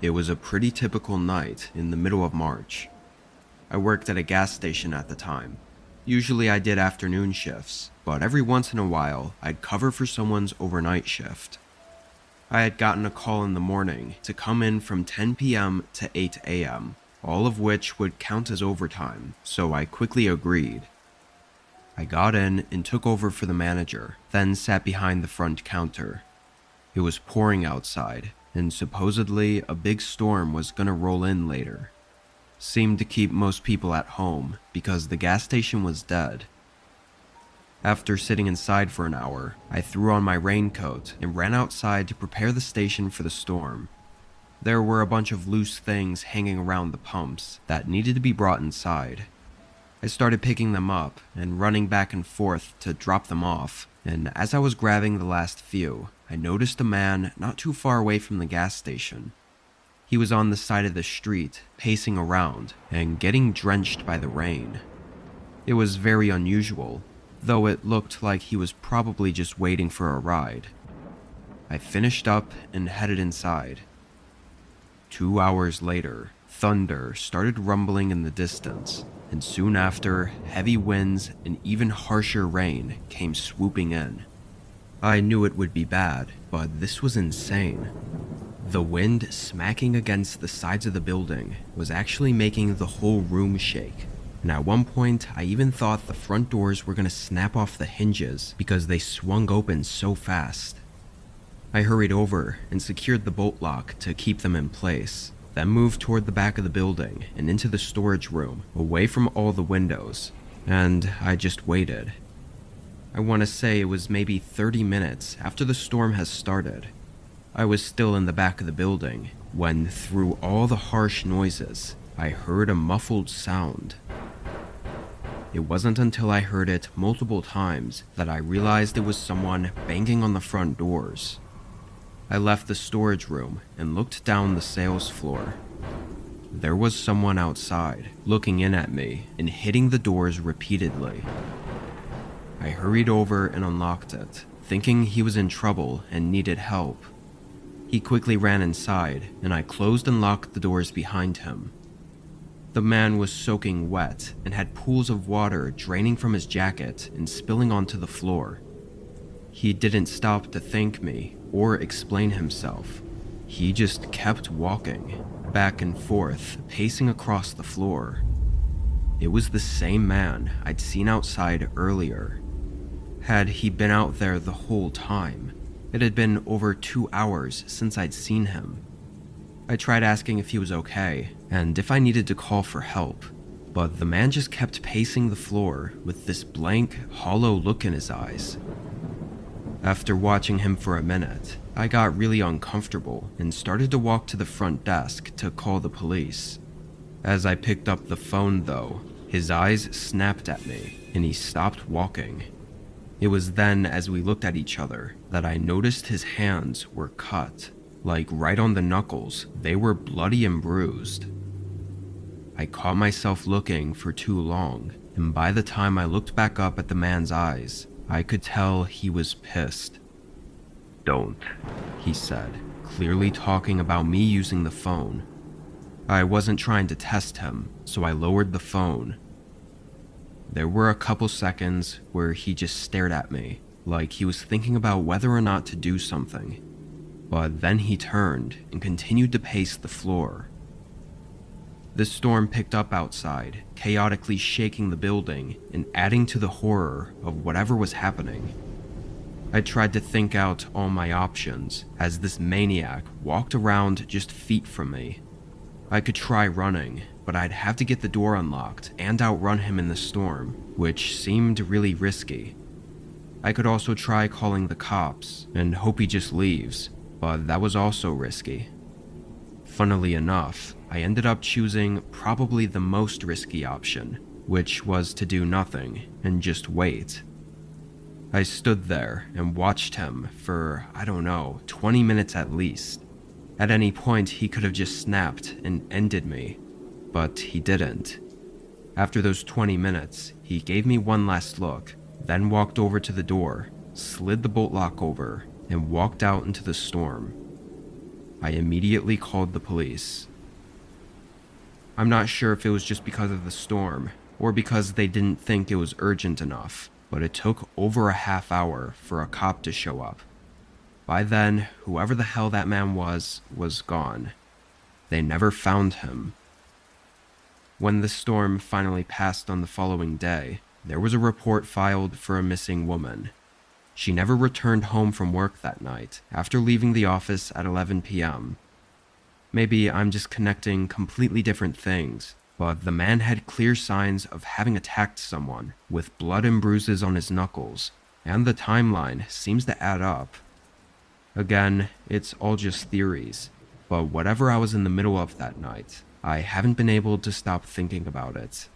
It was a pretty typical night in the middle of March. I worked at a gas station at the time. Usually I did afternoon shifts, but every once in a while I'd cover for someone's overnight shift. I had gotten a call in the morning to come in from 10 p.m. to 8 a.m., all of which would count as overtime, so I quickly agreed. I got in and took over for the manager, then sat behind the front counter. It was pouring outside, and supposedly a big storm was gonna roll in later. Seemed to keep most people at home because the gas station was dead. After sitting inside for an hour, I threw on my raincoat and ran outside to prepare the station for the storm. There were a bunch of loose things hanging around the pumps that needed to be brought inside. I started picking them up and running back and forth to drop them off, and as I was grabbing the last few, I noticed a man not too far away from the gas station. He was on the side of the street, pacing around and getting drenched by the rain. It was very unusual, though it looked like he was probably just waiting for a ride. I finished up and headed inside. 2 hours later, thunder started rumbling in the distance, and soon after, heavy winds and even harsher rain came swooping in. I knew it would be bad, but this was insane. The wind smacking against the sides of the building was actually making the whole room shake, and at one point I even thought the front doors were going to snap off the hinges because they swung open so fast. I hurried over and secured the bolt lock to keep them in place, then moved toward the back of the building and into the storage room, away from all the windows, and I just waited. I want to say it was maybe 30 minutes after the storm has started. I was still in the back of the building when, through all the harsh noises, I heard a muffled sound. It wasn't until I heard it multiple times that I realized it was someone banging on the front doors. I left the storage room and looked down the sales floor. There was someone outside, looking in at me and hitting the doors repeatedly. I hurried over and unlocked it, thinking he was in trouble and needed help. He quickly ran inside, and I closed and locked the doors behind him. The man was soaking wet and had pools of water draining from his jacket and spilling onto the floor. He didn't stop to thank me or explain himself. He just kept walking, back and forth, pacing across the floor. It was the same man I'd seen outside earlier. Had he been out there the whole time? It had been over 2 hours since I'd seen him. I tried asking if he was okay and if I needed to call for help, but the man just kept pacing the floor with this blank, hollow look in his eyes. After watching him for a minute, I got really uncomfortable and started to walk to the front desk to call the police. As I picked up the phone though, his eyes snapped at me and he stopped walking. It was then, as we looked at each other, that I noticed his hands were cut. Like right on the knuckles, they were bloody and bruised. I caught myself looking for too long, and by the time I looked back up at the man's eyes, I could tell he was pissed. "Don't," he said, clearly talking about me using the phone. I wasn't trying to test him, so I lowered the phone. There were a couple seconds where he just stared at me, like he was thinking about whether or not to do something. But then he turned and continued to pace the floor. The storm picked up outside, chaotically shaking the building and adding to the horror of whatever was happening. I tried to think out all my options as this maniac walked around just feet from me. I could try running, but I'd have to get the door unlocked and outrun him in the storm, which seemed really risky. I could also try calling the cops and hope he just leaves, but that was also risky. Funnily enough, I ended up choosing probably the most risky option, which was to do nothing and just wait. I stood there and watched him for, 20 minutes at least. At any point, he could have just snapped and ended me, but he didn't. After those 20 minutes, he gave me one last look, then walked over to the door, slid the bolt lock over, and walked out into the storm. I immediately called the police. I'm not sure if it was just because of the storm, or because they didn't think it was urgent enough, but it took over a half hour for a cop to show up. By then, whoever the hell that man was gone. They never found him. When the storm finally passed on the following day, there was a report filed for a missing woman. She never returned home from work that night after leaving the office at 11 p.m. Maybe I'm just connecting completely different things, but the man had clear signs of having attacked someone, with blood and bruises on his knuckles, and the timeline seems to add up. Again, it's all just theories, but whatever I was in the middle of that night, I haven't been able to stop thinking about it.